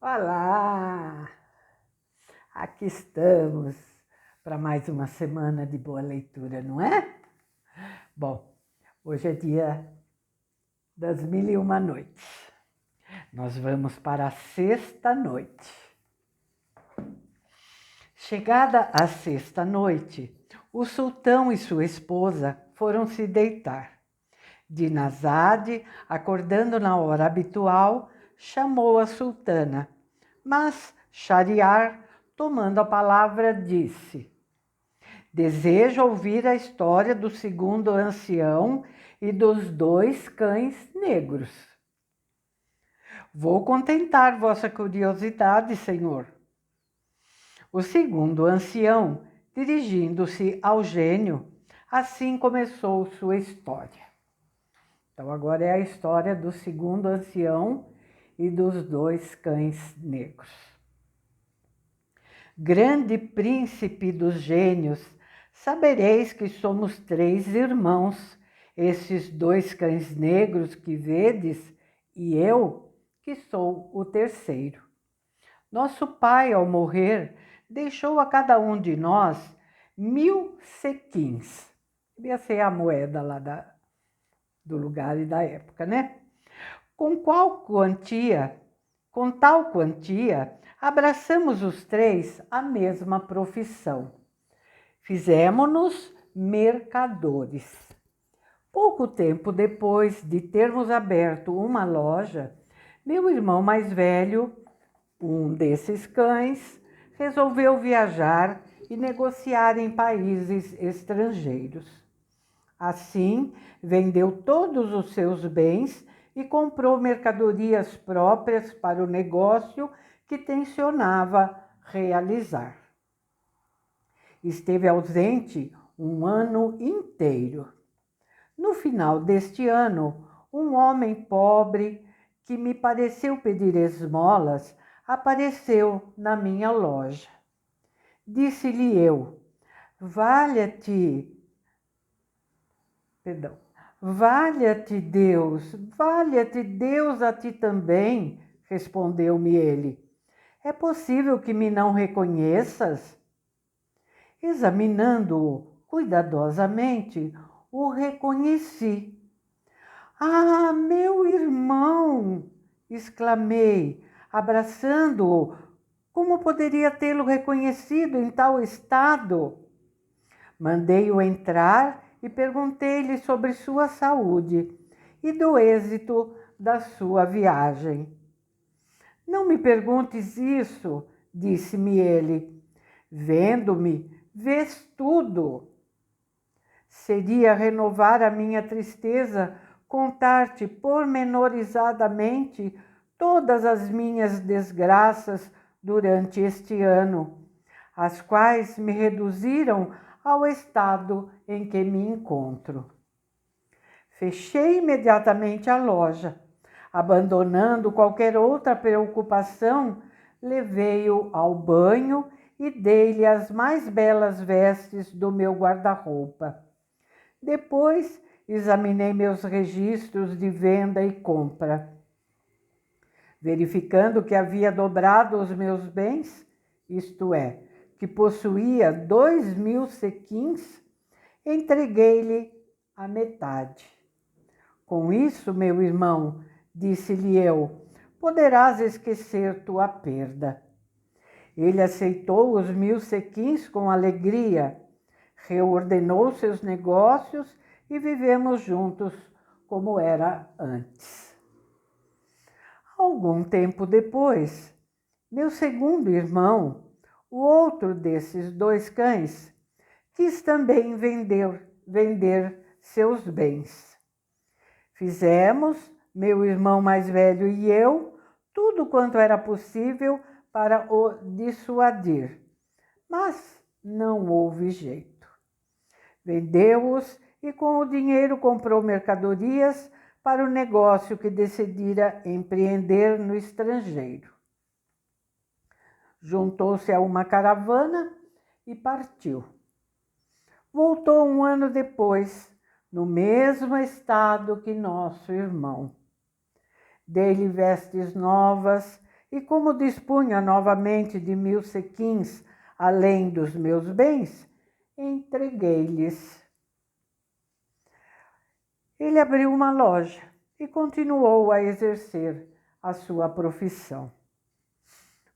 Olá! Aqui estamos para mais uma semana de boa leitura, não é? Bom, hoje é dia das 1001 noites. Nós vamos para a sexta noite. Chegada a sexta noite, o sultão e sua esposa foram se deitar. Dinazade, acordando na hora habitual, chamou a sultana, mas Shahriar, tomando a palavra, disse: desejo ouvir a história do segundo ancião e dos 2 cães negros. Vou contentar vossa curiosidade, senhor. O segundo ancião, dirigindo-se ao gênio, assim começou sua história. Então agora é a história do segundo ancião e dos 2 cães negros. Grande príncipe dos gênios, sabereis que somos 3 irmãos, esses 2 cães negros que vedes, e eu, que sou o terceiro. Nosso pai, ao morrer, deixou a cada um de nós 1000 sequins. Devia ser a moeda lá do lugar e da época, né? Com tal quantia, abraçamos os 3 a mesma profissão. Fizemo-nos mercadores. Pouco tempo depois de termos aberto uma loja, meu irmão mais velho, um desses cães, resolveu viajar e negociar em países estrangeiros. Assim, vendeu todos os seus bens e comprou mercadorias próprias para o negócio que tencionava realizar. Esteve ausente um ano inteiro. No final deste ano, um homem pobre, que me pareceu pedir esmolas, apareceu na minha loja. Disse-lhe eu: valha-te Deus a ti também, respondeu-me ele. É possível que me não reconheças? Examinando-o cuidadosamente, o reconheci. Ah, meu irmão! Exclamei, abraçando-o. Como poderia tê-lo reconhecido em tal estado? Mandei-o entrar e perguntei-lhe sobre sua saúde e do êxito da sua viagem. Não me perguntes isso, disse-me ele. Vendo-me, vês tudo. Seria renovar a minha tristeza contar-te pormenorizadamente todas as minhas desgraças durante este ano, as quais me reduziram ao estado em que me encontro. Fechei imediatamente a loja. Abandonando qualquer outra preocupação, levei-o ao banho e dei-lhe as mais belas vestes do meu guarda-roupa. Depois, examinei meus registros de venda e compra. Verificando que havia dobrado os meus bens, isto é, que possuía 2000 sequins, entreguei-lhe a metade. Com isso, meu irmão, disse-lhe eu, poderás esquecer tua perda. Ele aceitou os 1000 sequins com alegria, reordenou seus negócios e vivemos juntos como era antes. Algum tempo depois, meu segundo irmão, o outro desses 2 cães, quis também vender seus bens. Fizemos, meu irmão mais velho e eu, tudo quanto era possível para o dissuadir, mas não houve jeito. Vendeu-os e com o dinheiro comprou mercadorias para o negócio que decidira empreender no estrangeiro. Juntou-se a uma caravana e partiu. Voltou um ano depois, no mesmo estado que nosso irmão. Dei-lhe vestes novas e como dispunha novamente de 1000 sequins, além dos meus bens, entreguei-lhes. Ele abriu uma loja e continuou a exercer a sua profissão.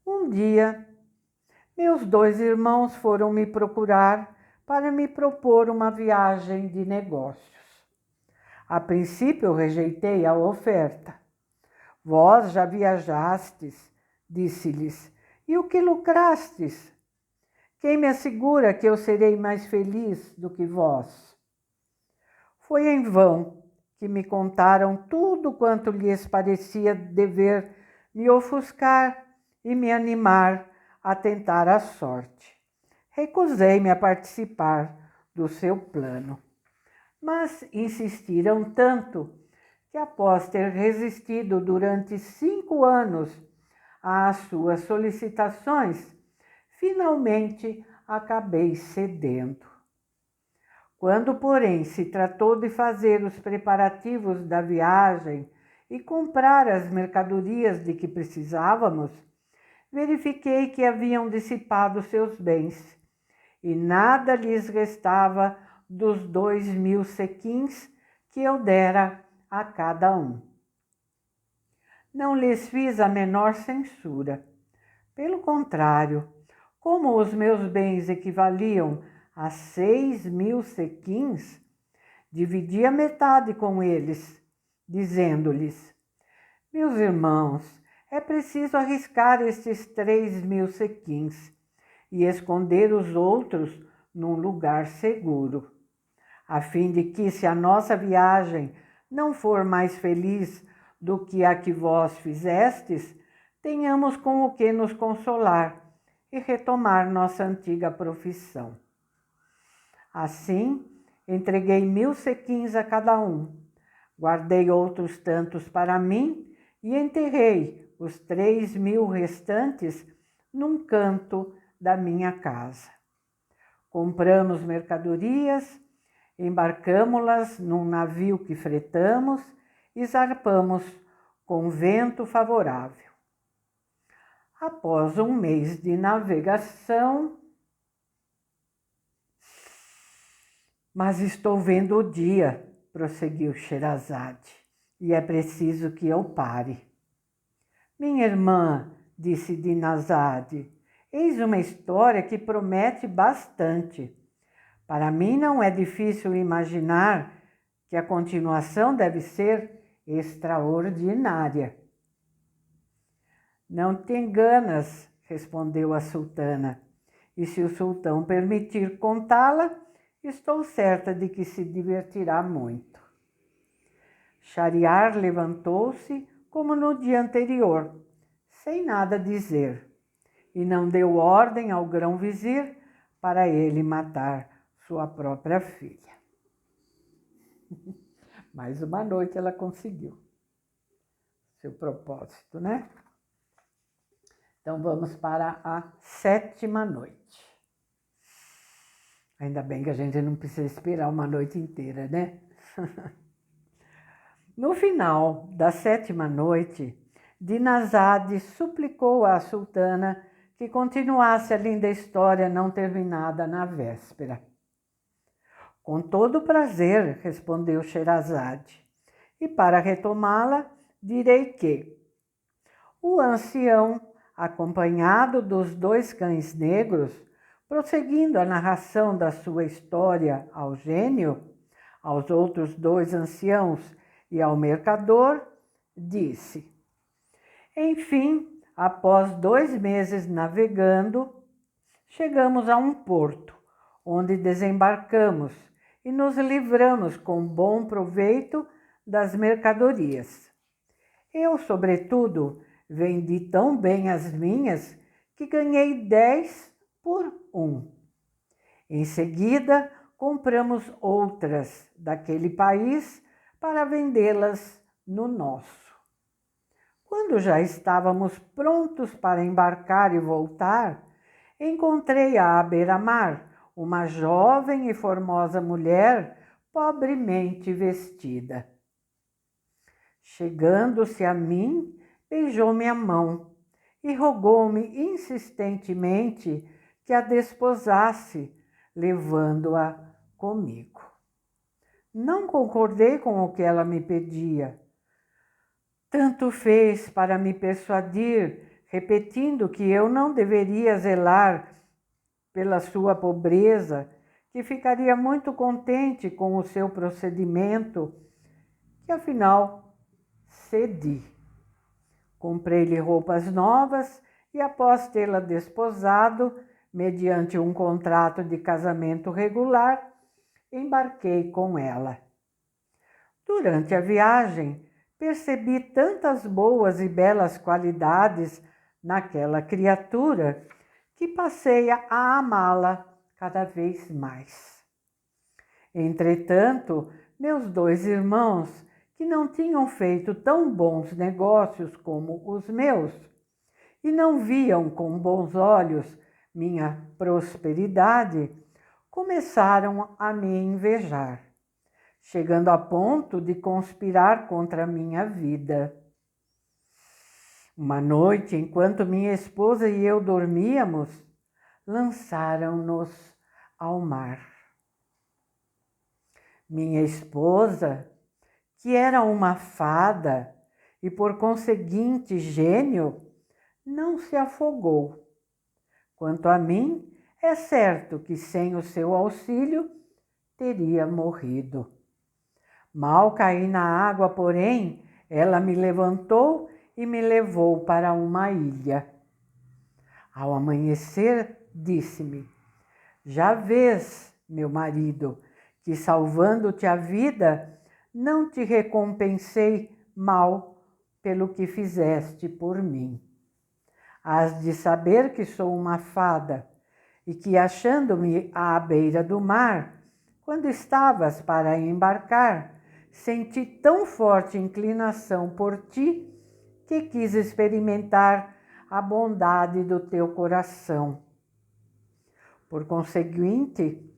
Um dia, meus 2 irmãos foram me procurar para me propor uma viagem de negócios. A princípio, eu rejeitei a oferta. Vós já viajastes, disse-lhes, e o que lucrastes? Quem me assegura que eu serei mais feliz do que vós? Foi em vão que me contaram tudo quanto lhes parecia dever me ofuscar e me animar a tentar a sorte. Recusei-me a participar do seu plano, mas insistiram tanto que, após ter resistido durante 5 anos às suas solicitações, finalmente acabei cedendo. Quando, porém, se tratou de fazer os preparativos da viagem e comprar as mercadorias de que precisávamos, verifiquei que haviam dissipado seus bens e nada lhes restava dos 2000 sequins que eu dera a cada um. Não lhes fiz a menor censura. Pelo contrário, como os meus bens equivaliam a 6000 sequins, dividi a metade com eles, dizendo-lhes: meus irmãos, é preciso arriscar estes 3000 sequins e esconder os outros num lugar seguro, a fim de que, se a nossa viagem não for mais feliz do que a que vós fizestes, tenhamos com o que nos consolar e retomar nossa antiga profissão. Assim, entreguei 1000 sequins a cada um, guardei outros tantos para mim e enterrei os 3000 restantes num canto da minha casa. Compramos mercadorias, embarcamo-las num navio que fretamos e zarpamos com vento favorável. Após um mês de navegação, mas estou vendo o dia, prosseguiu Sherazade, e é preciso que eu pare. Minha irmã, disse Dinazade, eis uma história que promete bastante. Para mim não é difícil imaginar que a continuação deve ser extraordinária. Não te enganas, respondeu a sultana, e se o sultão permitir contá-la, estou certa de que se divertirá muito. Shahriar levantou-se como no dia anterior, sem nada dizer, e não deu ordem ao grão-vizir para ele matar sua própria filha. Mais uma noite ela conseguiu seu propósito, né? Então vamos para a 7ª noite. Ainda bem que a gente não precisa esperar uma noite inteira, né? No final da 7ª noite, Dinazade suplicou à sultana que continuasse a linda história não terminada na véspera. Com todo prazer, respondeu Sherazade, e para retomá-la, direi que o ancião, acompanhado dos 2 cães negros, prosseguindo a narração da sua história ao gênio, aos outros 2 anciãos e ao mercador, disse: enfim, após 2 meses navegando, chegamos a um porto, onde desembarcamos e nos livramos com bom proveito das mercadorias. Eu, sobretudo, vendi tão bem as minhas que ganhei 10 por 1. Em seguida, compramos outras daquele país para vendê-las no nosso. Quando já estávamos prontos para embarcar e voltar, encontrei à beira-mar uma jovem e formosa mulher pobremente vestida. Chegando-se a mim, beijou-me a mão e rogou-me insistentemente que a desposasse, levando-a comigo. Não concordei com o que ela me pedia. Tanto fez para me persuadir, repetindo que eu não deveria zelar pela sua pobreza, que ficaria muito contente com o seu procedimento, que afinal cedi. Comprei-lhe roupas novas e, após tê-la desposado, mediante um contrato de casamento regular, embarquei com ela. Durante a viagem, percebi tantas boas e belas qualidades naquela criatura que passei a amá-la cada vez mais. Entretanto, meus 2 irmãos, que não tinham feito tão bons negócios como os meus, e não viam com bons olhos minha prosperidade, começaram a me invejar, chegando a ponto de conspirar contra a minha vida. Uma noite, enquanto minha esposa e eu dormíamos, lançaram-nos ao mar. Minha esposa, que era uma fada e por conseguinte gênio, não se afogou. Quanto a mim, é certo que sem o seu auxílio teria morrido. Mal caí na água, porém, ela me levantou e me levou para uma ilha. Ao amanhecer, disse-me: já vês, meu marido, que salvando-te a vida, não te recompensei mal pelo que fizeste por mim. Hás de saber que sou uma fada e que, achando-me à beira do mar, quando estavas para embarcar, senti tão forte inclinação por ti que quis experimentar a bondade do teu coração. Por conseguinte,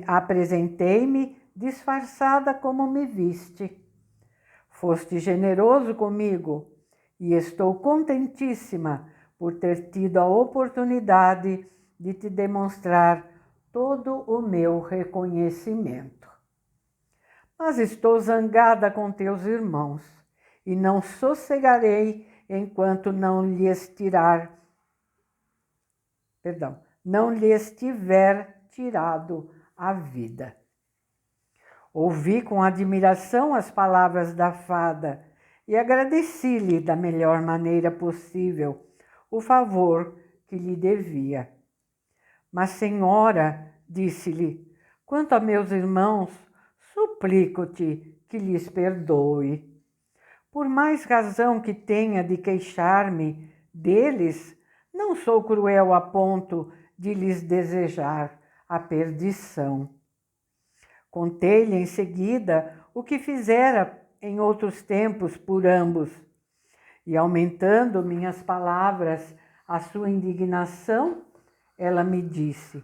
apresentei-me disfarçada como me viste. Foste generoso comigo e estou contentíssima por ter tido a oportunidade de te demonstrar todo o meu reconhecimento. Mas estou zangada com teus irmãos e não sossegarei enquanto não lhes tiver tirado a vida. Ouvi com admiração as palavras da fada e agradeci-lhe da melhor maneira possível o favor que lhe devia. Mas, senhora, disse-lhe, quanto a meus irmãos, suplico-te que lhes perdoe. Por mais razão que tenha de queixar-me deles, não sou cruel a ponto de lhes desejar a perdição. Contei-lhe em seguida o que fizera em outros tempos por ambos, e aumentando minhas palavras a sua indignação, ela me disse: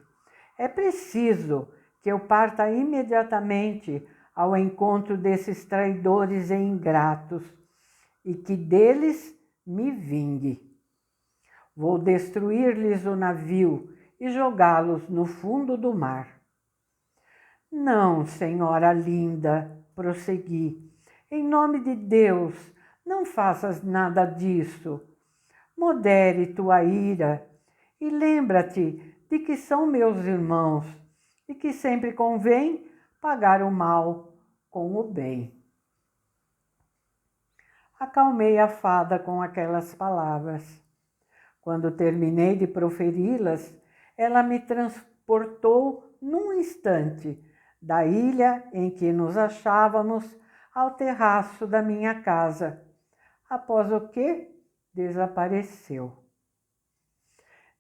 é preciso que eu parta imediatamente ao encontro desses traidores e ingratos e que deles me vingue. Vou destruir-lhes o navio e jogá-los no fundo do mar. Não, senhora linda, prossegui, em nome de Deus, não faças nada disso. Modere tua ira e lembra-te de que são meus irmãos e que sempre convém pagar o mal com o bem. Acalmei a fada com aquelas palavras. Quando terminei de proferi-las, ela me transportou num instante da ilha em que nos achávamos ao terraço da minha casa, após o que desapareceu.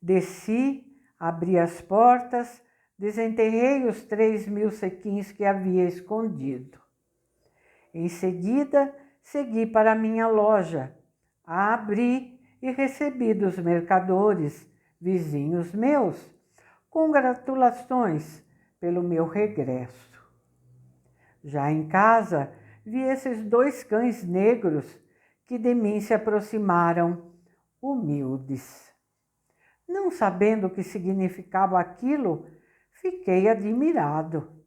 Desci, abri as portas, desenterrei os 3.000 sequins que havia escondido. Em seguida, segui para minha loja, a abri e recebi dos mercadores, vizinhos meus, congratulações pelo meu regresso. Já em casa, vi esses 2 cães negros que de mim se aproximaram humildes. Não sabendo o que significava aquilo, fiquei admirado.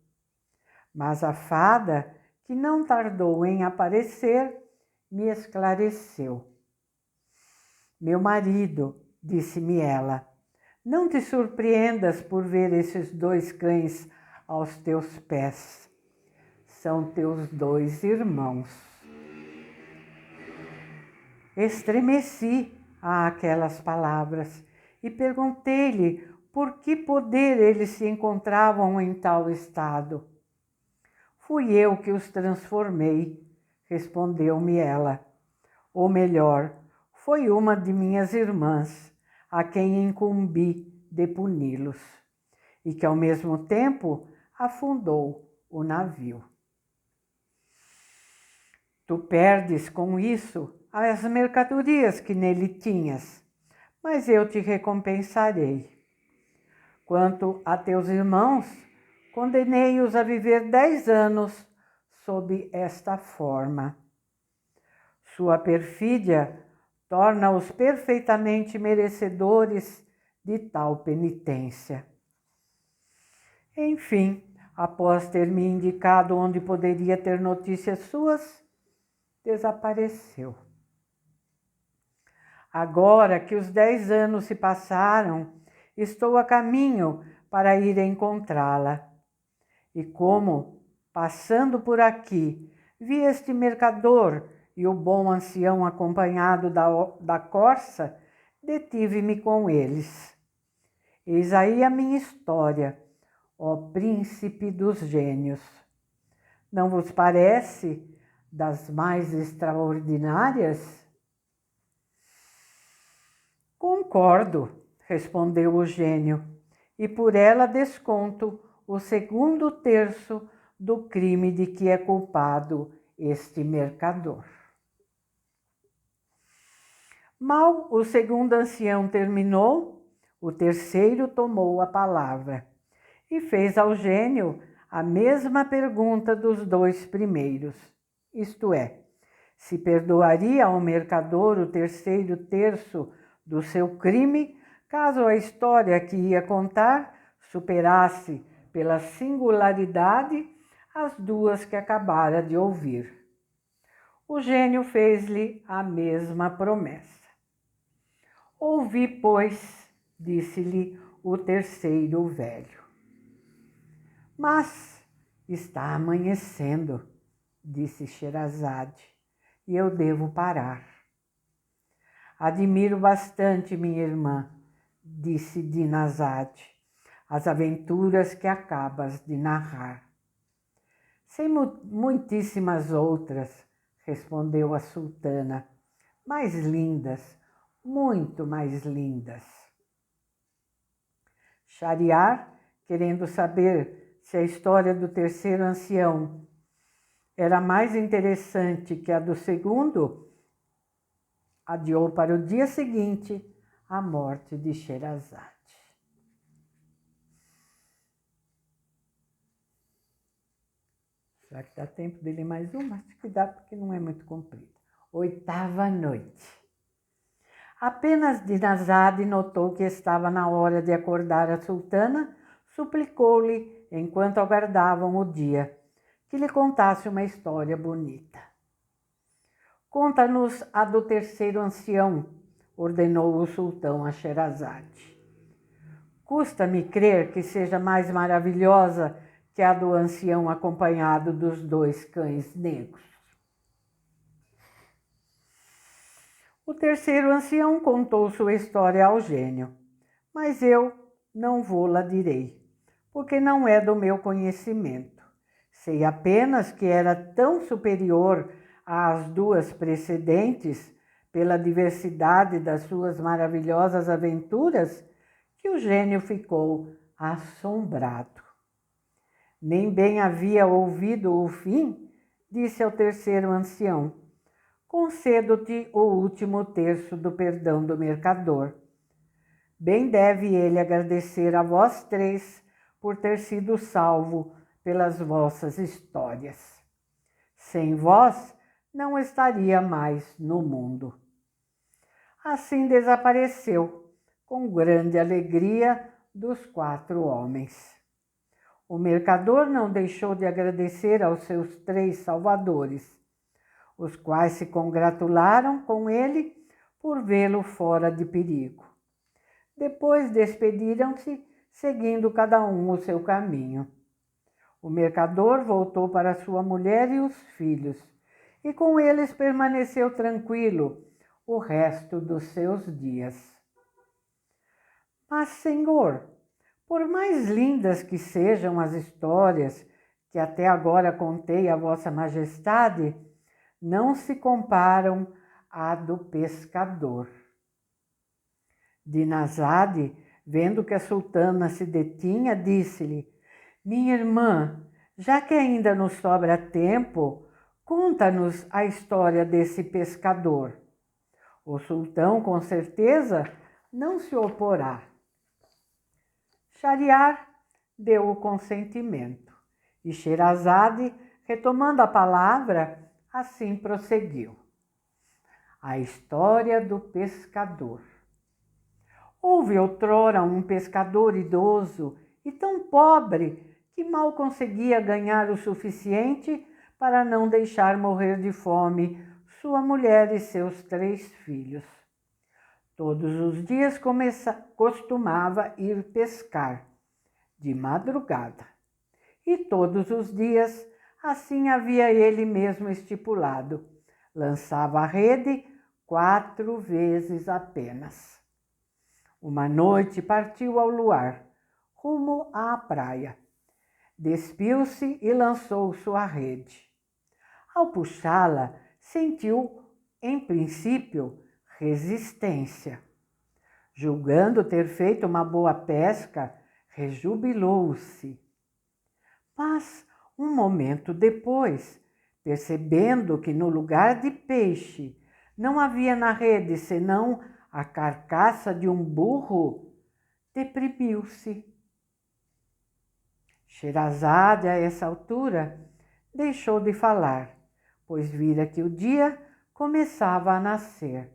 Mas a fada, que não tardou em aparecer, me esclareceu. Meu marido, disse-me ela, não te surpreendas por ver esses 2 cães aos teus pés. São teus 2 irmãos. Estremeci àquelas palavras e perguntei-lhe por que poder eles se encontravam em tal estado. Fui eu que os transformei, respondeu-me ela. Ou melhor, foi uma de minhas irmãs, a quem incumbi de puni-los, e que ao mesmo tempo afundou o navio. Tu perdes com isso as mercadorias que nele tinhas, mas eu te recompensarei. Quanto a teus irmãos, condenei-os a viver 10 anos sob esta forma. Sua perfídia torna-os perfeitamente merecedores de tal penitência. Enfim, após ter me indicado onde poderia ter notícias suas, desapareceu. Agora que os 10 anos se passaram, estou a caminho para ir encontrá-la. E como, passando por aqui, vi este mercador e o bom ancião acompanhado da corça, detive-me com eles. Eis aí a minha história, ó príncipe dos gênios. Não vos parece das mais extraordinárias? Concordo, respondeu o gênio, e por ela desconto o 2º terço do crime de que é culpado este mercador. Mal o 2º ancião terminou, o 3º tomou a palavra e fez ao gênio a mesma pergunta dos 2 primeiros, isto é, se perdoaria ao mercador o 3º terço do seu crime, caso a história que ia contar superasse pela singularidade as 2 que acabara de ouvir. O gênio fez-lhe a mesma promessa. Ouvi, pois, disse-lhe o 3º velho. Mas está amanhecendo, disse Sherazade, e eu devo parar. Admiro bastante, minha irmã, disse Dinazade, as aventuras que acabas de narrar. Sei muitíssimas outras, respondeu a sultana, mais lindas, muito mais lindas. Shahriar, querendo saber se a história do 3º ancião era mais interessante que a do 2º, adiou para o dia seguinte a morte de Sherazade. Será que dá tempo de ler mais uma? Acho que dá, porque não é muito comprido. 8ª noite. Apenas Dinazade notou que estava na hora de acordar a sultana, suplicou-lhe, enquanto aguardavam o dia, que lhe contasse uma história bonita. Conta-nos a do 3º ancião, ordenou o sultão a Sherazade. Custa-me crer que seja mais maravilhosa que a do ancião acompanhado dos 2 cães negros. O 3º ancião contou sua história ao gênio, mas eu não vô-la direi, porque não é do meu conhecimento. Sei apenas que era tão superior às 2 precedentes, pela diversidade das suas maravilhosas aventuras, que o gênio ficou assombrado. Nem bem havia ouvido o fim, disse ao 3º ancião, concedo-te o último terço do perdão do mercador. Bem deve ele agradecer a vós 3 por ter sido salvo pelas vossas histórias. Sem vós, não estaria mais no mundo. Assim desapareceu, com grande alegria dos 4 homens. O mercador não deixou de agradecer aos seus 3 salvadores, os quais se congratularam com ele por vê-lo fora de perigo. Depois despediram-se, seguindo cada um o seu caminho. O mercador voltou para sua mulher e os filhos, e com eles permaneceu tranquilo o resto dos seus dias. Mas, Senhor, por mais lindas que sejam as histórias que até agora contei a Vossa Majestade, não se comparam à do pescador. Dinazade, vendo que a sultana se detinha, disse-lhe: minha irmã, já que ainda nos sobra tempo, conta-nos a história desse pescador. O sultão, com certeza, não se oporá. Shahriar deu o consentimento e Sherazade, retomando a palavra, assim prosseguiu. A história do pescador. Houve outrora um pescador idoso e tão pobre que mal conseguia ganhar o suficiente para não deixar morrer de fome sua mulher e seus 3 filhos. Todos os dias costumava ir pescar, de madrugada. E todos os dias, assim havia ele mesmo estipulado, lançava a rede 4 vezes apenas. Uma noite partiu ao luar, rumo à praia. Despiu-se e lançou sua rede. Ao puxá-la, sentiu, em princípio, resistência. Julgando ter feito uma boa pesca, rejubilou-se. Mas, um momento depois, percebendo que no lugar de peixe não havia na rede senão a carcaça de um burro, deprimiu-se. Sherazade, a essa altura, deixou de falar, pois vira que o dia começava a nascer.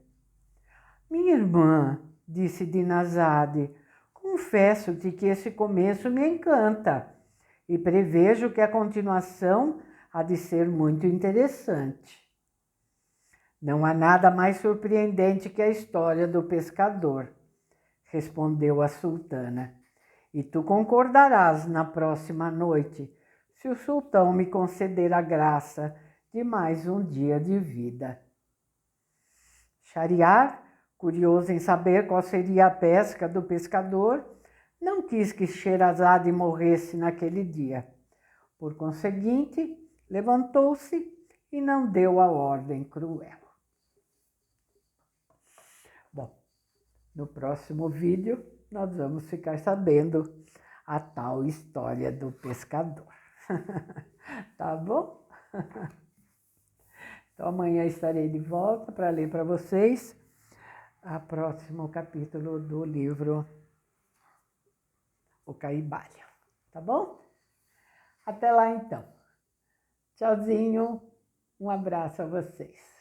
Minha irmã, disse Dinazade, confesso-te que esse começo me encanta e prevejo que a continuação há de ser muito interessante. Não há nada mais surpreendente que a história do pescador, respondeu a sultana. E tu concordarás na próxima noite, se o sultão me conceder a graça de mais um dia de vida. Shahriar, curioso em saber qual seria a pesca do pescador, não quis que Sherazade morresse naquele dia. Por conseguinte, levantou-se e não deu a ordem cruel. Bom, no próximo vídeo nós vamos ficar sabendo a tal história do pescador. Tá bom? Então amanhã estarei de volta para ler para vocês o próximo capítulo do livro O Caibalho. Tá bom? Até lá então. Tchauzinho, um abraço a vocês.